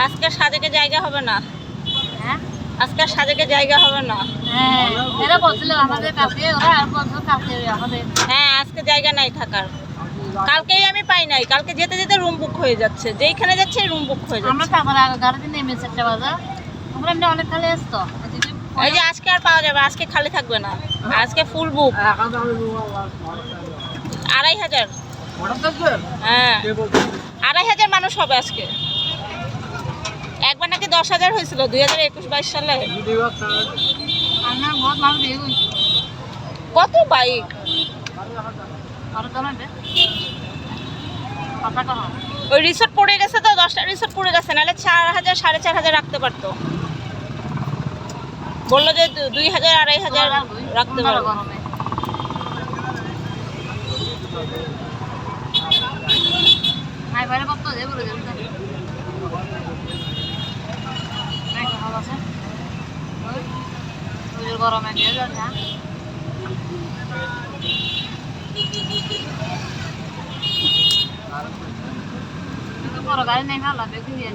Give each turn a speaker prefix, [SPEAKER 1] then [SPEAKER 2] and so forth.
[SPEAKER 1] আজকে সাজেকে জায়গা হবে না। আজকে সাজেকে জায়গা হবে না।
[SPEAKER 2] এরা বলছিল আমাদের কাছে, ওরা আর বলছিল কালকে আমাদের।
[SPEAKER 1] হ্যাঁ, আজকে জায়গা নাই থাকার। কালকেই আমি পাই নাই, কালকে যেতে যেতে রুম বুক হয়ে যাচ্ছে, যেইখানে যাচ্ছে রুম বুক হয়ে
[SPEAKER 2] আমরা
[SPEAKER 1] যাচ্ছে।
[SPEAKER 2] তো আমার আগে গাড়ি দিন নেমেছে একটা বাজার, আমরা এমনি অনেক খালি আসতো।
[SPEAKER 1] এই যে আজকে আর পাওয়া যাবে, আজকে খালি থাকবে না, আজকে ফুল বুক। 2500। হ্যাঁ, 2500 মানুষ হবে আজকে। একবার নাকি 10,000 হয়েছিল 2021-22 সালে।
[SPEAKER 2] আমরা বহুত মানুষ দিয়ে গেছি।
[SPEAKER 1] কত বাইক! ওই রিসোর্ট পড়ে গেছে তো, 10টা রিসোর্ট পড়ে গেছে, নাহলে 4,000 4,500 রাখতে পারতো। বললো যে 2,000 2,500 রাখতে পারবো।
[SPEAKER 2] গরমে দিয়ে যাচ্ছে বড় গাড়ি নেই, ভালো বেশি দিয়ে